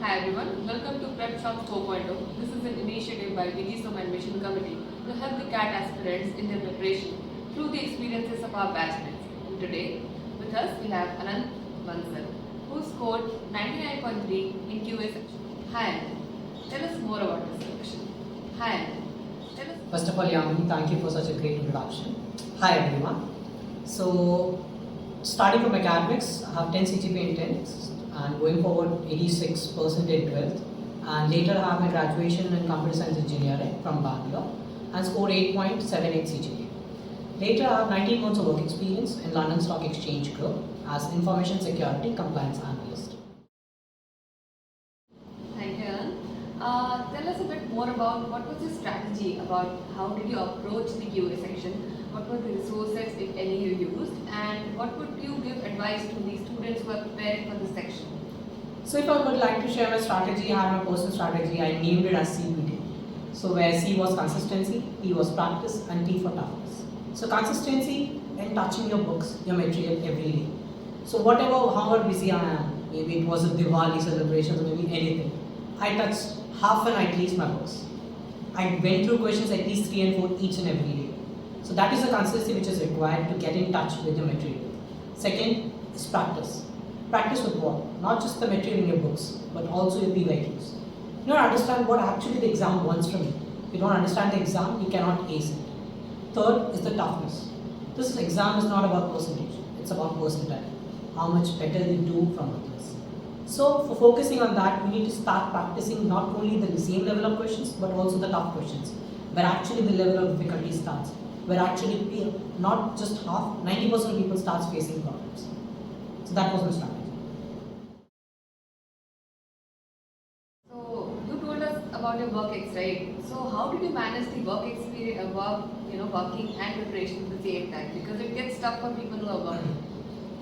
Hi everyone, welcome to Prep Shops 4.0. This is an initiative by VGSoM Admissions Committee to help the CAT aspirants in their preparation through the experiences of our batchmates. And today, with us we have Anant Bansal, who scored 99.3 in QA section. Hi Anant, tell us more about this selection. Hi Anant, tell us. First of all, Yamini, thank you for such a great introduction. Hi everyone. So, starting from academics, I have 10 CGPA in 10th and going forward 86% in 12th, and later I have my graduation in computer science engineering from Bangalore and scored 8.78 CGPA. Later I have 19 months of work experience in London Stock Exchange Group as information security compliance analyst. Thank you, Anand. Tell us a bit more about what was your strategy about how did you approach the QA section, what were the resources, if any, you used, and what would you give advice to the students who are preparing for this section? So if I would like to share my strategy, I have my personal strategy, I named it as CPT. So where C was consistency, P was practice, and T for toughness. So consistency in touching your books, your material every day. So however busy I am, maybe it was a Diwali celebration or maybe anything, I touched half an hour at least my books. I went through questions at least 3 and 4 each and every day. So that is the consistency which is required to get in touch with your material. Second is practice. Practice with what? Not just the material in your books, but also your PYQs. You don't understand what actually the exam wants from you. If you don't understand the exam, you cannot ace it. Third is the toughness. This exam is not about percentage, it's about percentile. How much better you do from others. So for focusing on that, we need to start practicing not only the same level of questions, but also the tough questions, where actually the level of difficulty starts, where actually not just half, 90% of people starts facing problems. So that was my strategy. So you told us about your work ex, right? So how did you manage the work experience, working and preparation at the same time? Because it gets tough for people who are working.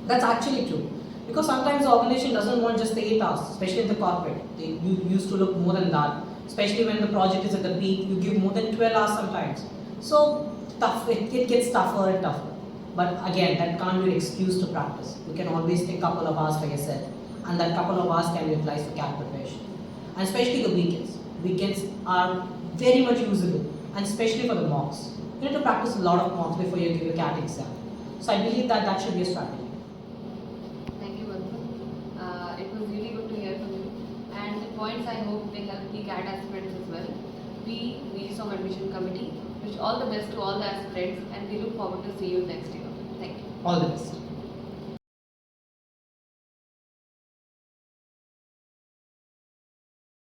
That's actually true. Because sometimes the organization doesn't want just the 8 hours, especially in the corporate. You used to look more than that. Especially when the project is at the peak, you give more than 12 hours sometimes. So it gets tougher and tougher. But again, that can't be an excuse to practice. You can always take a couple of hours for yourself. And that couple of hours can be utilized for CAT preparation. And especially the weekends. Weekends are very much usable. And especially for the mocks. You need to practice a lot of mocks before you give your CAT exam. So I believe that should be a strategy. It was really good to hear from you, and the points I hope will help the CAT aspirants as well. We VGSoM Admission Committee wish all the best to all the aspirants, and we look forward to see you next year. Thank you. All the best.